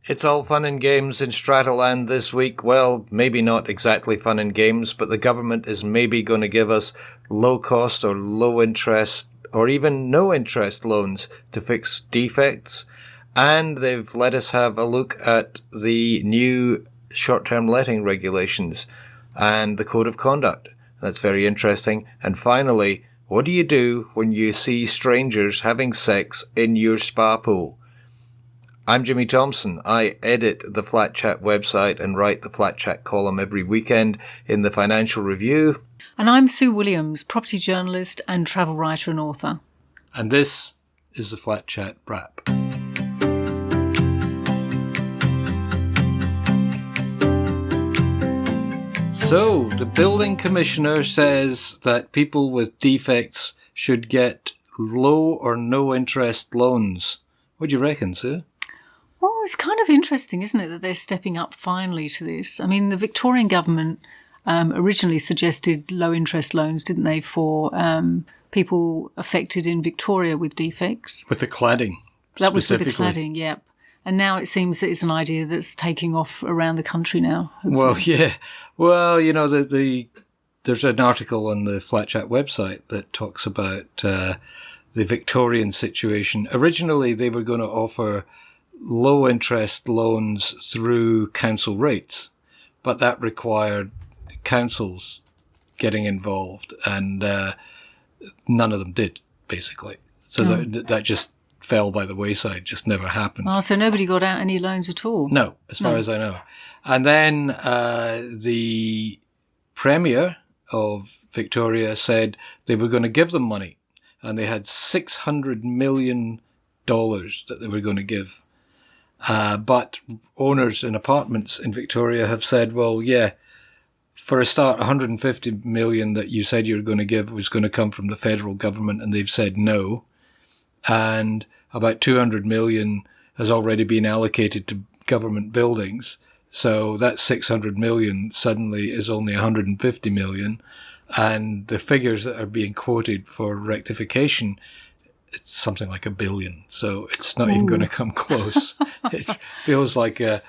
It's all fun and games in Strataland this week. Well, maybe not exactly fun and games, but the government is maybe going to give us low cost or low interest or even no interest loans to fix defects. And they've let us have a look at the new short-term letting regulations and the code of conduct. That's very interesting. And finally, what do you do when you see strangers having sex in your spa pool? I'm Jimmy Thompson. I edit the Flat Chat website and write the Flat Chat column every weekend in the Financial Review. And I'm Sue Williams, property journalist and travel writer and author. And this is the Flat Chat Wrap. So, the building commissioner says that people with defects should get low or no interest loans. What do you reckon, Sue? Well, it's kind of interesting, isn't it, that they're stepping up finally to this. I mean, the Victorian government originally suggested low-interest loans, didn't they, for people affected in Victoria with defects. With the cladding, that was with the cladding, yep. And now it seems that it's an idea that's taking off around the country now. Hopefully. Well, yeah. Well, you know, there's an article on the Flat Chat website that talks about the Victorian situation. Originally, they were going to offer low interest loans through council rates, but that required councils getting involved, and none of them did, basically. So that just fell by the wayside, just never happened. Oh, so nobody got out any loans at all? No, as far as I know. And then the Premier of Victoria said they were going to give them money, and they had $600 million that they were going to give. But owners in apartments in Victoria have said, well, yeah, for a start, 150 million that you said you were going to give was going to come from the federal government, and they've said no. And about 200 million has already been allocated to government buildings. So that 600 million suddenly is only 150 million. And the figures that are being quoted for rectification, it's something like $1 billion, so it's not even going to come close. It feels like a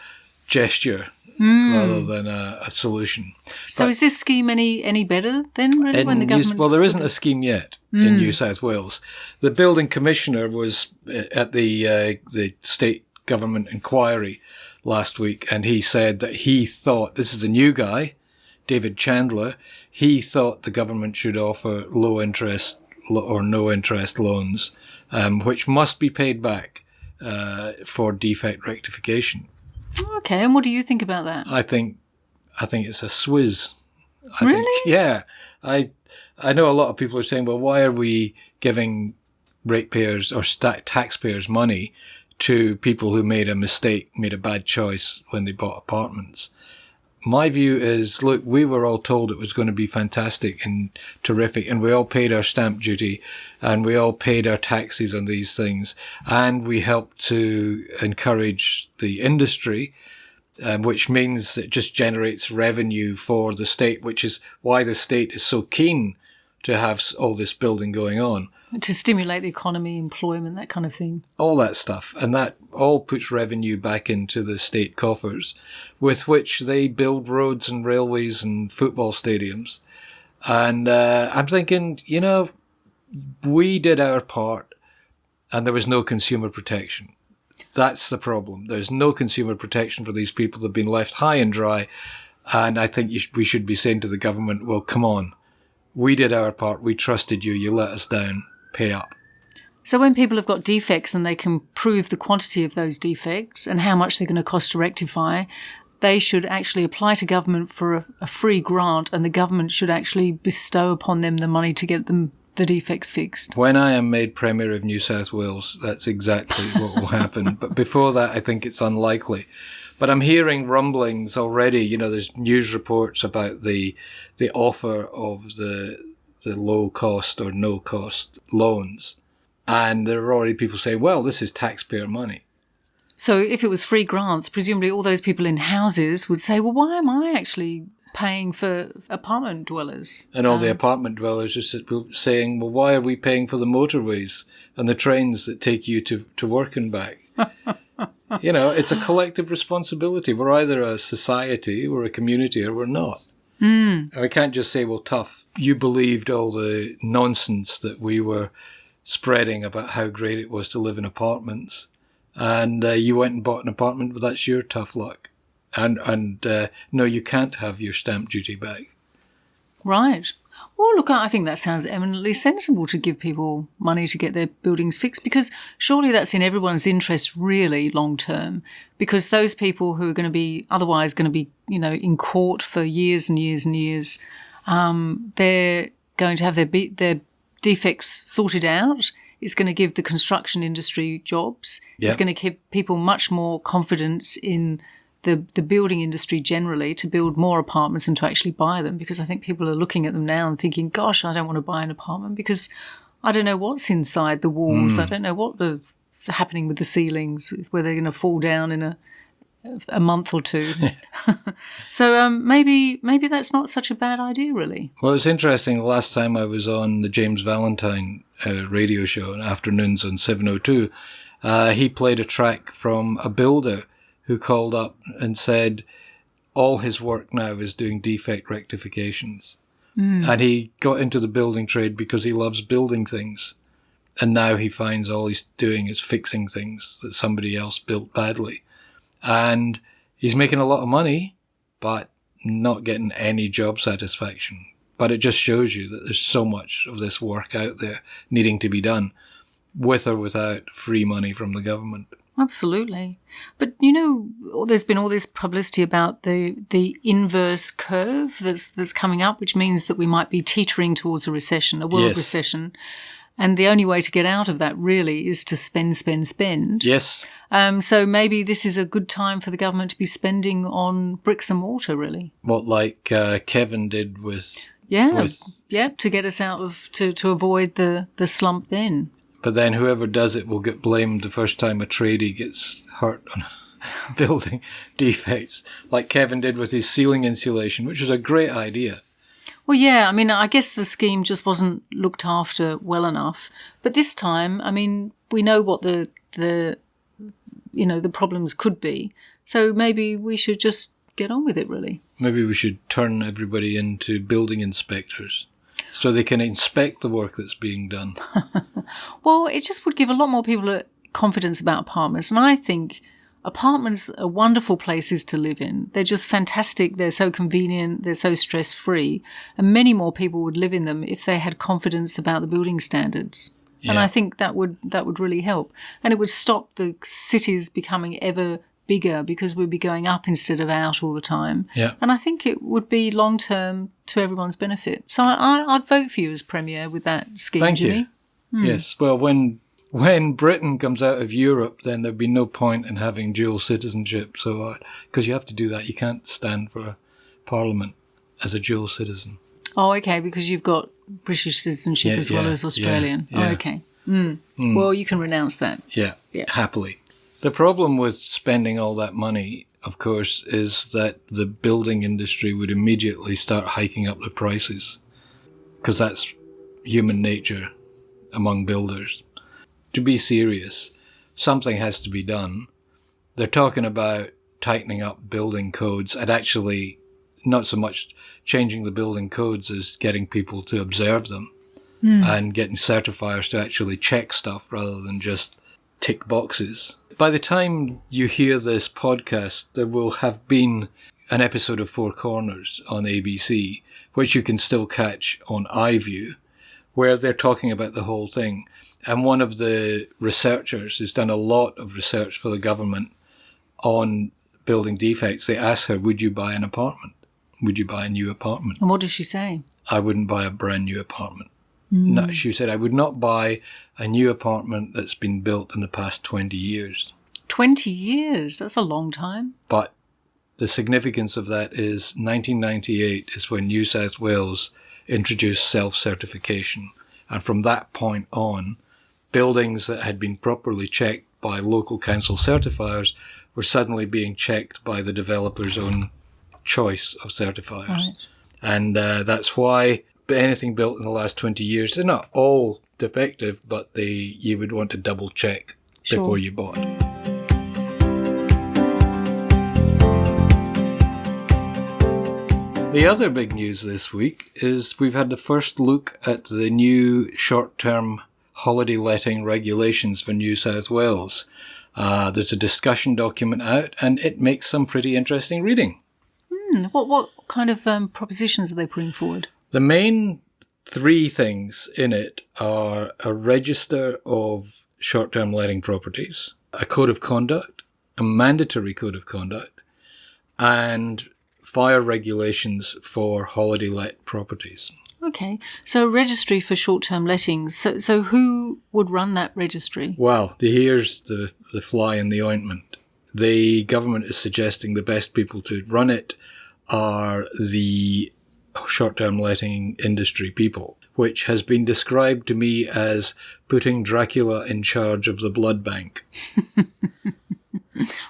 gesture rather than a solution. So is this scheme any better then, really, when the government... Well, there isn't a scheme yet in New South Wales. The building commissioner was at the state government inquiry last week, and he said that he thought, this is a new guy, David Chandler, he thought the government should offer low interest or no interest loans, which must be paid back for defect rectification. Okay, and what do you think about that? I think it's a swizz. Really? Yeah. I know a lot of people are saying, well, why are we giving ratepayers or taxpayers money to people who made a mistake, made a bad choice when they bought apartments? My view is, look, we were all told it was going to be fantastic and terrific, and we all paid our stamp duty, and we all paid our taxes on these things, and we helped to encourage the industry, which means it just generates revenue for the state, which is why the state is so keen to have all this building going on. To stimulate the economy, employment, that kind of thing. All that stuff. And that all puts revenue back into the state coffers, with which they build roads and railways and football stadiums. And I'm thinking, you know, we did our part and there was no consumer protection. That's the problem. There's no consumer protection for these people that have been left high and dry. And I think we should be saying to the government, well, come on. We did our part. We trusted you. You let us down. Pay up. So when people have got defects and they can prove the quantity of those defects and how much they're going to cost to rectify, they should actually apply to government for a free grant, and the government should actually bestow upon them the money to get them the defects fixed. When I am made Premier of New South Wales, that's exactly what will happen. But before that, I think it's unlikely. But I'm hearing rumblings already. You know, there's news reports about the offer of the low cost or no cost loans. And there are already people saying, well, this is taxpayer money. So if it was free grants, presumably all those people in houses would say, well, why am I actually paying for apartment dwellers? And all the apartment dwellers are saying, well, why are we paying for the motorways and the trains that take you to work and back? It's a collective responsibility. We're either a society, we're a community, or we're not. Mm. And we can't just say, well, tough, you believed all the nonsense that we were spreading about how great it was to live in apartments, and you went and bought an apartment, but that's your tough luck. And no, you can't have your stamp duty back. Right. Well, look, I think that sounds eminently sensible to give people money to get their buildings fixed, because surely that's in everyone's interest, really, long term, because those people who are going to be otherwise going to be, in court for years and years and years, they're going to have their defects sorted out. It's going to give the construction industry jobs. Yep. It's going to give people much more confidence in the building industry generally to build more apartments and to actually buy them, because I think people are looking at them now and thinking, gosh, I don't want to buy an apartment because I don't know what's inside the walls. I don't know what's happening with the ceilings, whether they're going to fall down in a month or two. So maybe that's not such a bad idea, really. Well, it's interesting. The last time I was on the James Valentine radio show on afternoons on 702, he played a track from a builder who called up and said all his work now is doing defect rectifications. And he got into the building trade because he loves building things. And now he finds all he's doing is fixing things that somebody else built badly. And he's making a lot of money, but not getting any job satisfaction. But it just shows you that there's so much of this work out there needing to be done, with or without free money from the government. Absolutely. But, there's been all this publicity about the inverse curve that's coming up, which means that we might be teetering towards a recession, a world recession. And the only way to get out of that really is to spend. Yes. So maybe this is a good time for the government to be spending on bricks and mortar, really. What, like Kevin did with... Yeah, to get us out of, to avoid the slump then. But then whoever does it will get blamed the first time a tradie gets hurt on building defects, like Kevin did with his ceiling insulation, which was a great idea. Well, yeah, I guess the scheme just wasn't looked after well enough. But this time, we know what the problems could be. So maybe we should just get on with it, really. Maybe we should turn everybody into building inspectors, so they can inspect the work that's being done. Well, it just would give a lot more people confidence about apartments. And I think apartments are wonderful places to live in. They're just fantastic. They're so convenient. They're so stress-free. And many more people would live in them if they had confidence about the building standards. Yeah. And I think that would really help. And it would stop the cities becoming ever bigger, because we'd be going up instead of out all the time. Yeah. And I think it would be long-term to everyone's benefit. So I'd vote for you as Premier with that scheme, Thank Jimmy. you. Yes. Well, when Britain comes out of Europe, then there'd be no point in having dual citizenship. So, because you have to do that. You can't stand for Parliament as a dual citizen. Oh, okay, because you've got British citizenship as well as Australian. Yeah. Oh, okay. Well, you can renounce that. Yeah, happily. The problem with spending all that money, of course, is that the building industry would immediately start hiking up the prices, because that's human nature among builders. To be serious, something has to be done. They're talking about tightening up building codes, and actually not so much changing the building codes as getting people to observe them and getting certifiers to actually check stuff rather than just tick boxes. By the time you hear this podcast, there will have been an episode of Four Corners on ABC, which you can still catch on iView, where they're talking about the whole thing. And one of the researchers who's done a lot of research for the government on building defects, they asked her, would you buy an apartment? Would you buy a new apartment? And what did she say? I wouldn't buy a brand new apartment. No, she said, I would not buy a new apartment that's been built in the past 20 years. 20 years? That's a long time. But the significance of that is 1998 is when New South Wales introduced self-certification. And from that point on, buildings that had been properly checked by local council certifiers were suddenly being checked by the developer's own choice of certifiers. Right. And that's why anything built in the last 20 years, they're not all defective, but you would want to double check before you bought. The other big news this week is we've had the first look at the new short-term holiday letting regulations for New South Wales. There's a discussion document out, and it makes some pretty interesting reading. What kind of propositions are they putting forward? The main three things in it are a register of short-term letting properties, a code of conduct, a mandatory code of conduct, and fire regulations for holiday let properties. Okay, so a registry for short-term lettings. So who would run that registry? Well, here's the fly in the ointment. The government is suggesting the best people to run it are the short-term letting industry people, which has been described to me as putting Dracula in charge of the blood bank.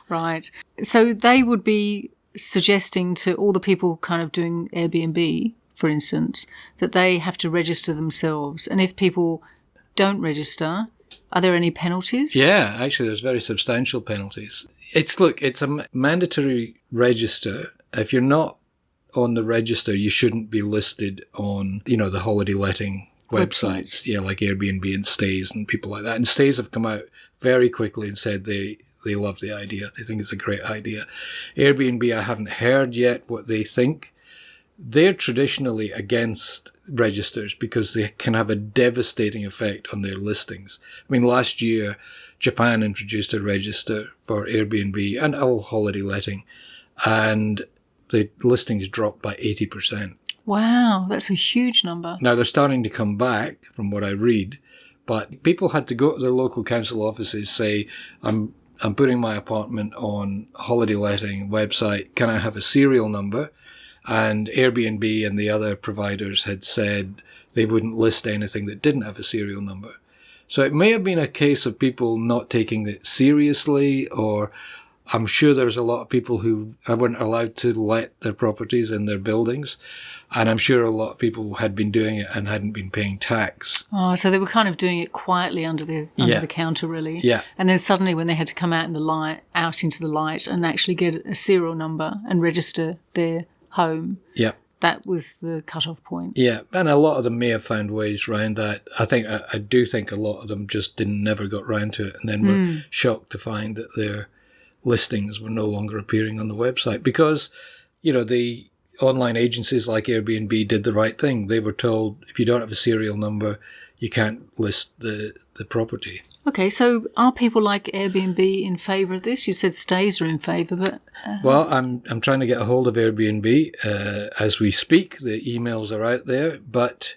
Right. So they would be suggesting to all the people kind of doing Airbnb, for instance, that they have to register themselves. And if people don't register, are there any penalties? Yeah, actually, there's very substantial penalties. It's a mandatory register. If you're not on the register, you shouldn't be listed on, the holiday letting websites. Yeah, like Airbnb and Stayz and people like that. And Stayz have come out very quickly and said they love the idea. They think it's a great idea. Airbnb, I haven't heard yet what they think. They're traditionally against registers because they can have a devastating effect on their listings. I mean, last year, Japan introduced a register for Airbnb and all holiday letting, and the listings dropped by 80%. Wow, that's a huge number. Now, they're starting to come back, from what I read, but people had to go to their local council offices, say, I'm putting my apartment on holiday letting website. Can I have a serial number? And Airbnb and the other providers had said they wouldn't list anything that didn't have a serial number. So it may have been a case of people not taking it seriously, or I'm sure there's a lot of people who weren't allowed to let their properties in their buildings. And I'm sure a lot of people had been doing it and hadn't been paying tax. Oh, so they were kind of doing it quietly under the counter, really. Yeah. And then suddenly, when they had to come out into the light and actually get a serial number and register their home, that was the cut-off point. Yeah, and a lot of them may have found ways around that. I do think a lot of them just never got round to it, and then were shocked to find that their listings were no longer appearing on the website because, the online agencies like Airbnb did the right thing. They were told if you don't have a serial number, you can't list the property. Okay, so are people like Airbnb in favour of this? You said Stayz are in favour, but... Well, I'm trying to get a hold of Airbnb as we speak. The emails are out there, but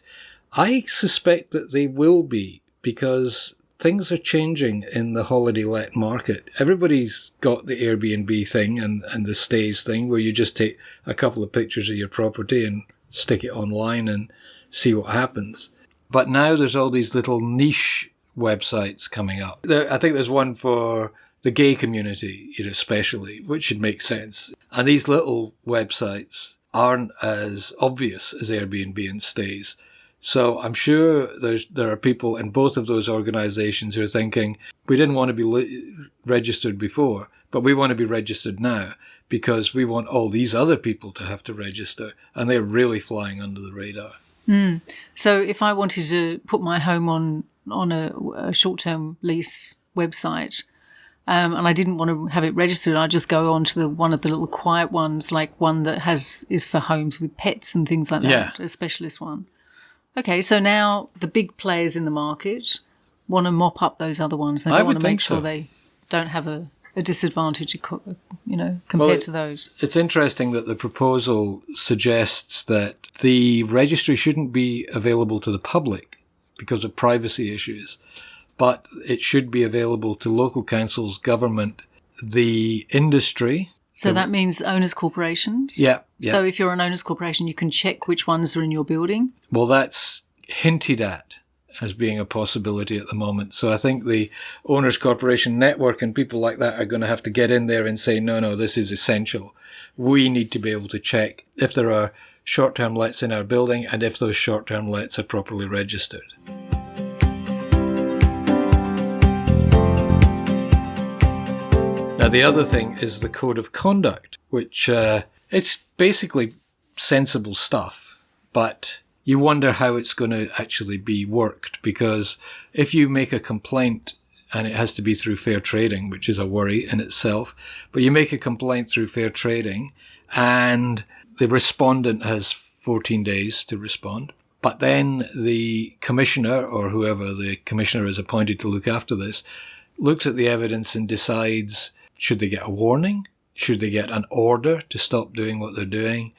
I suspect that they will be, because things are changing in the holiday let market. Everybody's got the Airbnb thing and the Stayz thing, where you just take a couple of pictures of your property and stick it online and see what happens. But now there's all these little niche websites coming up. I think there's one for the gay community, especially, which should make sense. And these little websites aren't as obvious as Airbnb and Stayz. So I'm sure there are people in both of those organizations who are thinking, we didn't want to be registered before, but we want to be registered now because we want all these other people to have to register. And they're really flying under the radar. So if I wanted to put my home on a short-term lease website, and I didn't want to have it registered, I'd just go on to one of the little quiet ones, like one that is for homes with pets and things like that, a specialist one. Okay, so now the big players in the market want to mop up those other ones. They want to make sure they don't have a disadvantage, compared to those. It's interesting that the proposal suggests that the registry shouldn't be available to the public because of privacy issues, but it should be available to local councils, government, the industry. So that means owners' corporations? Yeah. So if you're an owners' corporation, you can check which ones are in your building? Well, that's hinted at as being a possibility at the moment. So I think the Owners Corporation Network and people like that are going to have to get in there and say, no, this is essential. We need to be able to check if there are short-term lets in our building and if those short-term lets are properly registered. Now, the other thing is the code of conduct, which it's basically sensible stuff, but you wonder how it's going to actually be worked, because if you make a complaint, and it has to be through fair trading, which is a worry in itself, but you make a complaint through fair trading and the respondent has 14 days to respond, but then the commissioner, or whoever the commissioner is appointed to look after this, looks at the evidence and decides, should they get a warning? Should they get an order to stop doing what they're doing?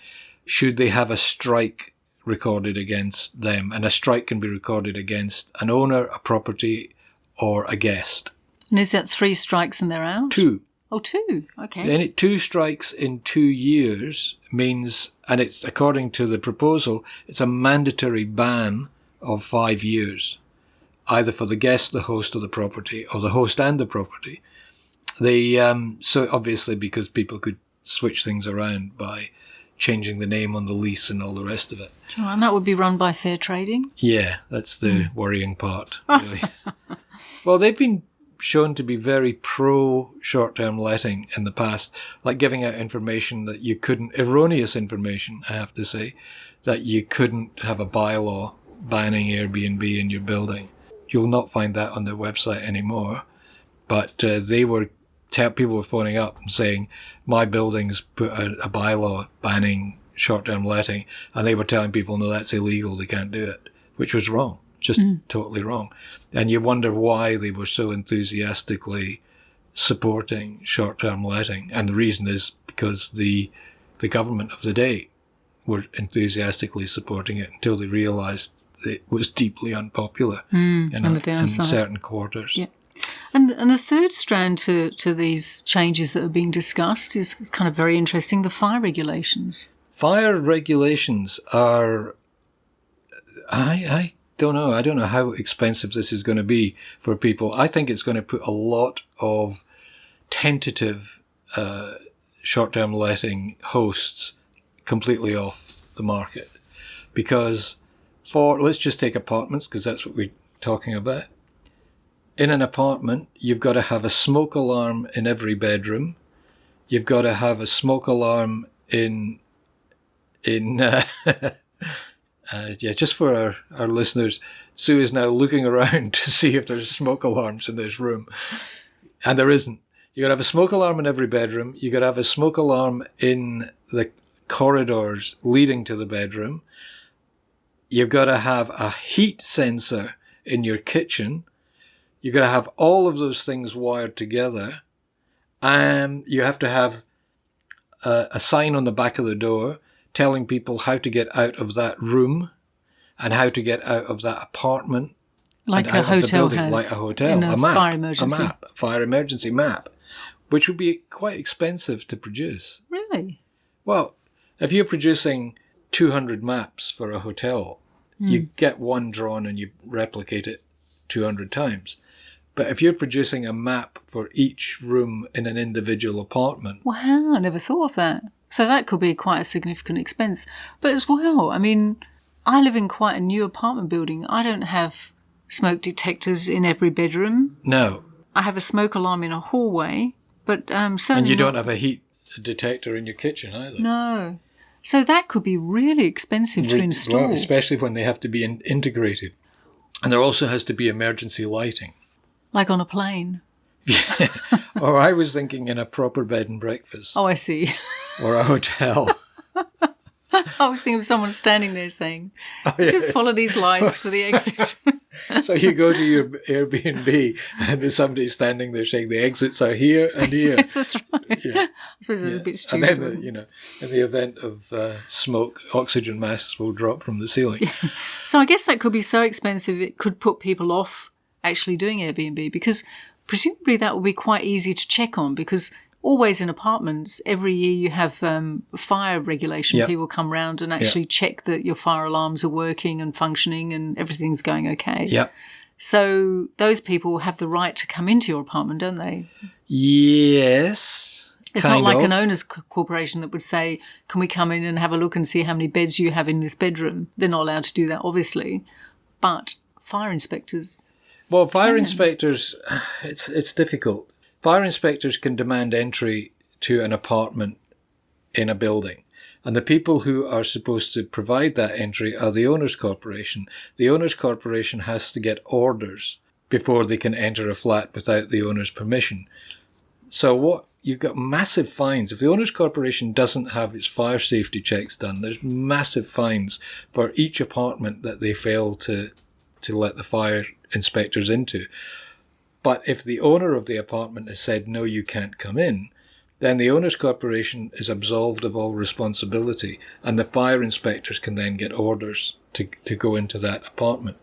Should they have a strike recorded against them? And a strike can be recorded against an owner, a property, or a guest. And is that 3 strikes and they're out? 2. Oh, 2. Okay. Then 2 strikes in 2 years means, and it's according to the proposal, it's a mandatory ban of 5 years, either for the guest, the host, or the property, or the host and the property. So obviously, because people could switch things around by changing the name on the lease and all the rest of it. Oh, and that would be run by fair trading? Yeah, that's the worrying part, really. Well, they've been shown to be very pro short-term letting in the past, like giving out information that you couldn't, erroneous information, I have to say, that you couldn't have a bylaw banning Airbnb in your building. You'll not find that on their website anymore, but people were phoning up and saying, my building's put a bylaw banning short-term letting, and they were telling people, no, that's illegal, they can't do it, which was wrong. Just totally wrong. And you wonder why they were so enthusiastically supporting short-term letting. And the reason is because the government of the day were enthusiastically supporting it until they realised it was deeply unpopular in certain quarters. Yeah. And the third strand to these changes that are being discussed is kind of very interesting, the fire regulations. Fire regulations are... I don't know. I don't know how expensive this is going to be for people. I think it's going to put a lot of tentative short-term letting hosts completely off the market. Because let's just take apartments, because that's what we're talking about. In an apartment, you've got to have a smoke alarm in every bedroom. You've got to have a smoke alarm in just for our listeners, Sue is now looking around to see if there's smoke alarms in this room. And there isn't. You've got to have a smoke alarm in every bedroom. You've got to have a smoke alarm in the corridors leading to the bedroom. You've got to have a heat sensor in your kitchen. You've got to have all of those things wired together. And you have to have a sign on the back of the door telling people how to get out of that room and how to get out of that apartment. Like a hotel has. Like a hotel. A map. Fire emergency map, which would be quite expensive to produce. Really? Well, if you're producing 200 maps for a hotel, you get one drawn and you replicate it 200 times. But if you're producing a map for each room in an individual apartment... Wow, I never thought of that. So that could be quite a significant expense. But as well, I mean, I live in quite a new apartment building. I don't have smoke detectors in every bedroom. No. I have a smoke alarm in a hallway, but certainly... And you don't have a heat detector in your kitchen either. No. So that could be really expensive to install. Well, especially when they have to be integrated. And there also has to be emergency lighting. Like on a plane. Yeah. Or I was thinking in a proper bed and breakfast. Oh, I see. Or a hotel. I was thinking of someone standing there saying, just follow these lights to the exit. So you go to your Airbnb and there's somebody standing there saying the exits are here and here. Yes, that's right. Yeah. I suppose it's a bit stupid. And then, in the event of smoke, oxygen masks will drop from the ceiling. Yeah. So I guess that could be so expensive it could put people off actually doing Airbnb, because presumably that would be quite easy to check on, because always in apartments, every year you have fire regulation. Yep. People come round and actually check that your fire alarms are working and functioning and everything's going okay. Yeah. So those people have the right to come into your apartment, don't they? Yes. It's not like an owner's corporation that would say, can we come in and have a look and see how many beds you have in this bedroom? They're not allowed to do that, obviously. But fire inspectors... Well, fire inspectors, it's difficult. Fire inspectors can demand entry to an apartment in a building. And the people who are supposed to provide that entry are the owners corporation. The owners corporation has to get orders before they can enter a flat without the owner's permission. So you've got massive fines. If the owners corporation doesn't have its fire safety checks done, there's massive fines for each apartment that they fail to let the fire inspectors into. But if the owner of the apartment has said, no, you can't come in, then the owners corporation is absolved of all responsibility, and the fire inspectors can then get orders to go into that apartment.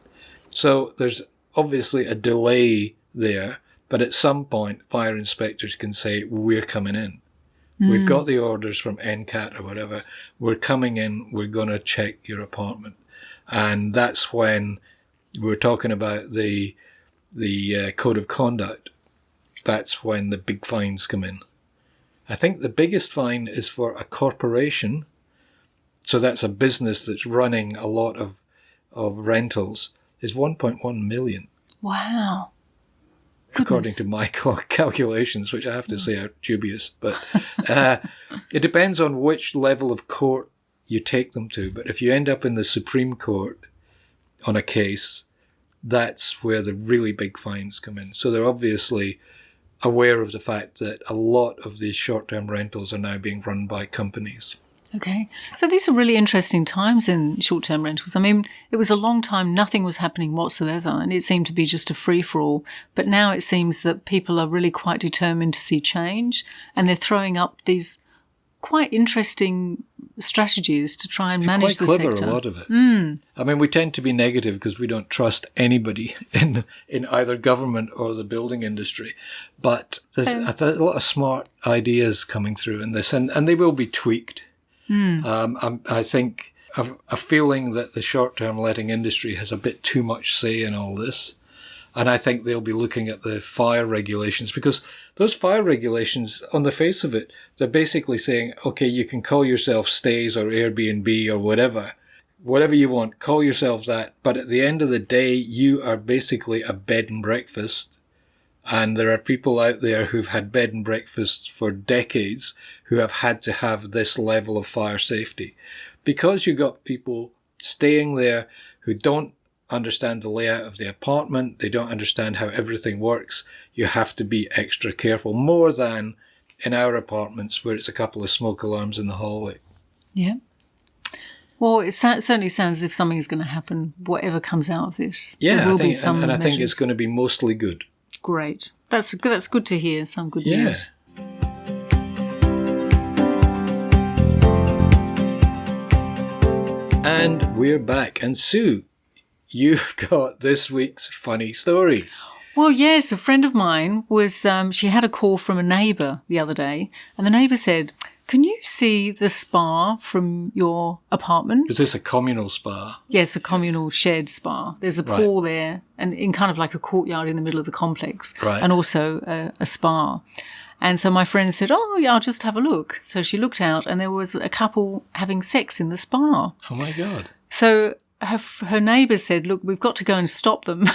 So there's obviously a delay there, but at some point fire inspectors can say, we're coming in. We've got the orders from NCAT or whatever. We're coming in. We're going to check your apartment. And that's when we're talking about the code of conduct. That's when the big fines come in. I think the biggest fine is for a corporation. So that's a business that's running a lot of rentals, is 1.1 million. Wow. According to my calculations, which I have to say are dubious. But it depends on which level of court you take them to. But if you end up in the Supreme Court on a case, that's where the really big fines come in. So they're obviously aware of the fact that a lot of these short-term rentals are now being run by companies. Okay. So these are really interesting times in short-term rentals. I mean, it was a long time nothing was happening whatsoever, and it seemed to be just a free-for-all. But now it seems that people are really quite determined to see change, and they're throwing up these quite interesting strategies to try and manage the sector. Quite clever, a lot of it. I mean, we tend to be negative because we don't trust anybody in either government or the building industry. But there's a lot of smart ideas coming through in this, and they will be tweaked. I think a feeling that the short-term letting industry has a bit too much say in all this. And I think they'll be looking at the fire regulations, because those fire regulations, on the face of it, they're basically saying, okay, you can call yourself Stayz or Airbnb or whatever you want, call yourself that. But at the end of the day, you are basically a bed and breakfast. And there are people out there who've had bed and breakfasts for decades who have had to have this level of fire safety. Because you've got people staying there who don't understand the layout of the apartment, they don't understand how everything works, you have to be extra careful, more than in our apartments where it's a couple of smoke alarms in the hallway. Yeah. Well, it certainly sounds as if something is going to happen, whatever comes out of this. Yeah, I think it's going to be mostly good. Great. That's good to hear. Some good news. And we're back. And Sue, you've got this week's funny story. Well, yes, a friend of mine was, she had a call from a neighbour the other day, and the neighbour said, can you see the spa from your apartment? Is this a communal spa? Yes, a communal shared spa. There's a pool there, and in kind of like a courtyard in the middle of the complex, and also a spa. And so my friend said, oh, yeah, I'll just have a look. So she looked out, and there was a couple having sex in the spa. Oh, my God. So her neighbour said, look, we've got to go and stop them.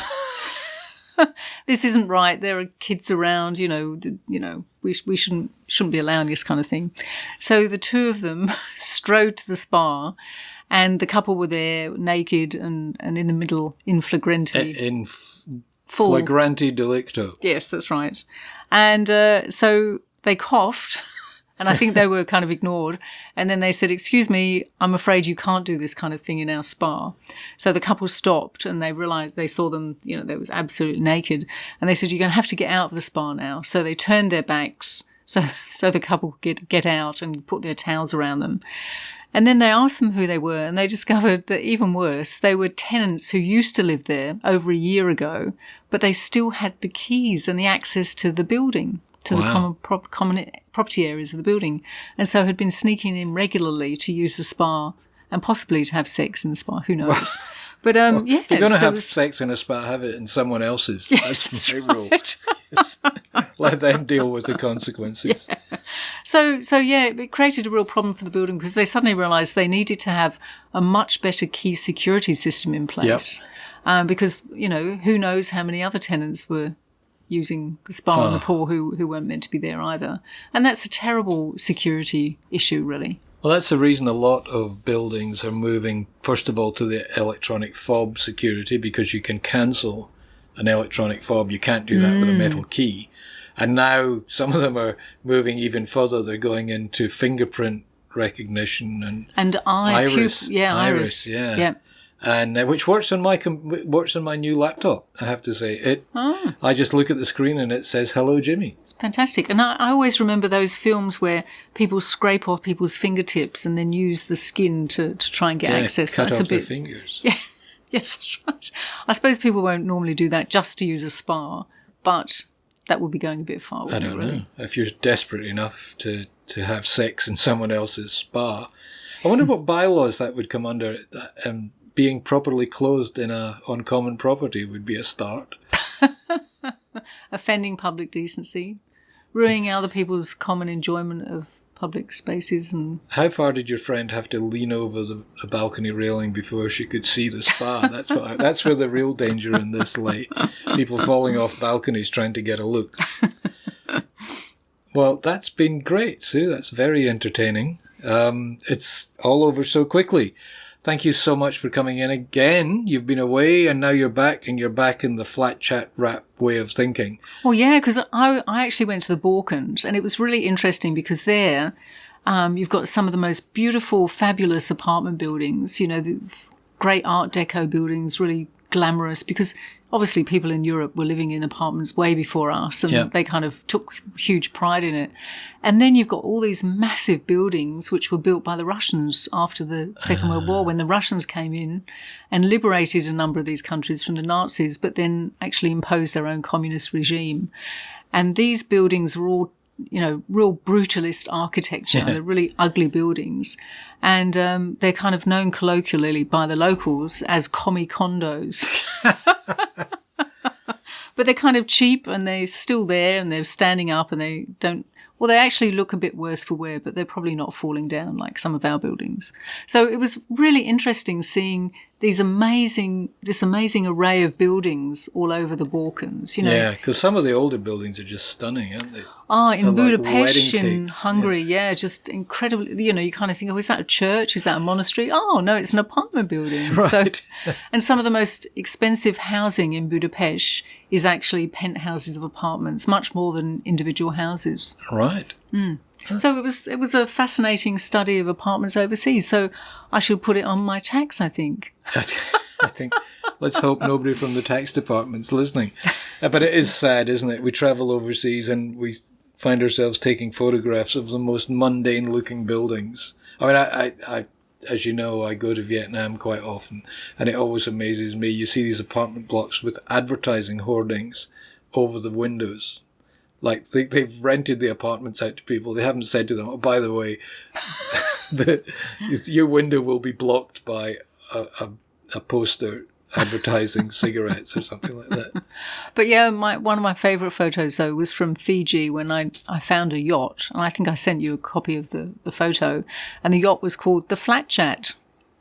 This isn't right. There are kids around, we shouldn't be allowing this kind of thing. So the two of them strode to the spa, and the couple were there naked and in the middle in flagrante. Flagrante delicto. Yes, that's right. And so they coughed, and I think they were kind of ignored. And then they said, excuse me, I'm afraid you can't do this kind of thing in our spa. So the couple stopped, and they realised, they saw them, they was absolutely naked. And they said, you're going to have to get out of the spa now. So they turned their backs so the couple could get out and put their towels around them. And then they asked them who they were, and they discovered that, even worse, they were tenants who used to live there over a year ago, but they still had the keys and the access to the building, to the common property areas of the building, and so had been sneaking in regularly to use the spa and possibly to have sex in the spa. Who knows? But if you're going to have sex in a spa, have it in someone else's. Yes, that's my rule. Let them deal with the consequences. Yeah. So it created a real problem for the building, because they suddenly realised they needed to have a much better key security system in place. Yep. Because, who knows how many other tenants were using the spa and the pool who weren't meant to be there either. And that's a terrible security issue, really. Well, that's the reason a lot of buildings are moving, first of all, to the electronic fob security, because you can cancel an electronic fob. You can't do that with a metal key. And now some of them are moving even further. They're going into fingerprint recognition and iris. Iris. Yeah. Yep. And which works on my new laptop. I have to say, I just look at the screen and it says "Hello, Jimmy." Fantastic. And I always remember those films where people scrape off people's fingertips and then use the skin to try and get access. Cut off their fingers. Yeah. Yes, that's right. I suppose people won't normally do that just to use a spa, but that would be going a bit far. I don't know. If you're desperate enough to have sex in someone else's spa, I wonder what bylaws that would come under. Being properly clothed on common property would be a start. Offending public decency, ruining other people's common enjoyment of public spaces. And how far did your friend have to lean over the balcony railing before she could see the spa? That's where the real danger in this lay. People falling off balconies trying to get a look. Well, that's been great, Sue. That's very entertaining. It's all over so quickly. Thank you so much for coming in again. You've been away and now you're back, and you're back in the flat chat rap way of thinking. Well, yeah, because I actually went to the Balkans, and it was really interesting because there you've got some of the most beautiful, fabulous apartment buildings, you know, the great Art Deco buildings, really glamorous, because obviously people in Europe were living in apartments way before us, and they kind of took huge pride in it. And then you've got all these massive buildings which were built by the Russians after the Second World War, when the Russians came in and liberated a number of these countries from the Nazis, but then actually imposed their own communist regime. And these buildings were all, you know, real brutalist architecture. They're really ugly buildings. And they're kind of known colloquially by the locals as commie condos. But they're kind of cheap, and they're still there, and they're standing up, and they don't... Well, they actually look a bit worse for wear, but they're probably not falling down like some of our buildings. So it was really interesting seeing this amazing array of buildings all over the Balkans. You know, yeah, because some of the older buildings are just stunning, aren't they? Oh, in Budapest, like in Hungary, just incredibly. You know, you kind of think, oh, is that a church? Is that a monastery? Oh, no, it's an apartment building. Right. So, and some of the most expensive housing in Budapest is actually penthouses of apartments, much more than individual houses. Right. So it was a fascinating study of apartments overseas. So I should put it on my tax, I think. I think, let's hope nobody from the tax department's listening. But it is sad, isn't it? We travel overseas and we find ourselves taking photographs of the most mundane looking buildings. I mean, I as you know, I go to Vietnam quite often, and it always amazes me. You see these apartment blocks with advertising hoardings over the windows. Like they've rented the apartments out to people. They haven't said to them, oh, by the way, your window will be blocked by a poster advertising cigarettes or something like that. But yeah, one of my favourite photos though was from Fiji, when I found a yacht, and I think I sent you a copy of the photo, and the yacht was called the Flat Chat.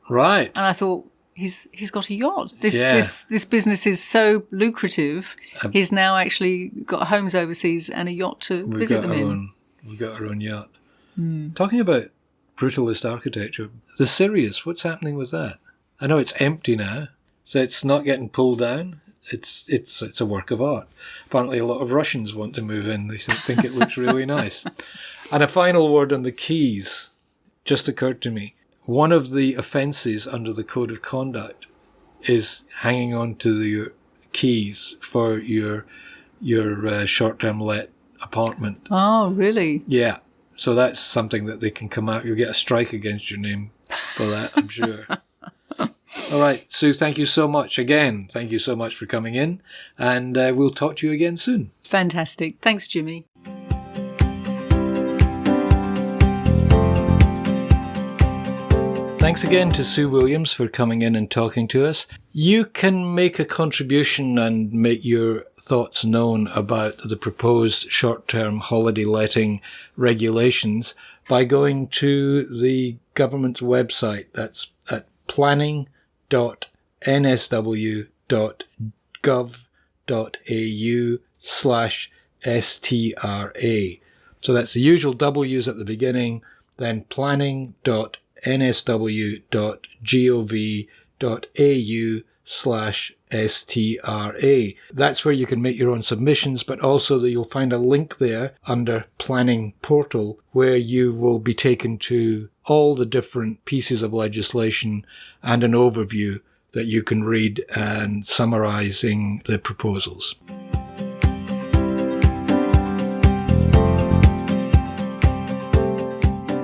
Right. And I thought, he's got a yacht. This business is so lucrative. He's now actually got homes overseas and a yacht to visit them in. We've got our own yacht. Talking about brutalist architecture, the Sirius, what's happening with that? I know it's empty now, so it's not getting pulled down. It's a work of art. Apparently a lot of Russians want to move in. They think it looks really nice. And a final word on the keys just occurred to me. One of the offences under the Code of Conduct is hanging on to your keys for your short-term let apartment. Oh, really? Yeah. So that's something that they can come out. You'll get a strike against your name for that, I'm sure. All right, Sue, thank you so much again. Thank you so much for coming in, and we'll talk to you again soon. Fantastic. Thanks, Jimmy. Thanks again to Sue Williams for coming in and talking to us. You can make a contribution and make your thoughts known about the proposed short-term holiday letting regulations by going to the government's website. That's at planning.nsw.gov.au/STRA. So that's the usual W's at the beginning then planning.nsw.gov.au/STRA. That's where you can make your own submissions, but also you'll find a link there under Planning Portal where you will be taken to all the different pieces of legislation and an overview that you can read and summarising the proposals.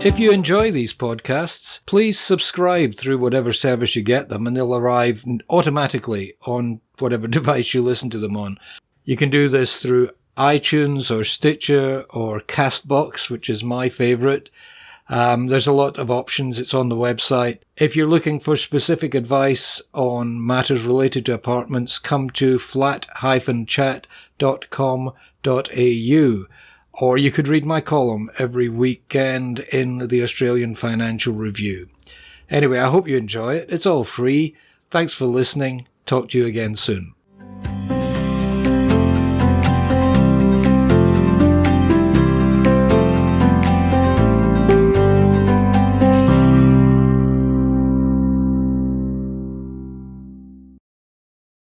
If you enjoy these podcasts, please subscribe through whatever service you get them, and they'll arrive automatically on whatever device you listen to them on. You can do this through iTunes or Stitcher or Castbox, which is my favourite. There's a lot of options. It's on the website. If you're looking for specific advice on matters related to apartments, come to flat-chat.com.au. Or you could read my column every weekend in the Australian Financial Review. Anyway, I hope you enjoy it. It's all free. Thanks for listening. Talk to you again soon.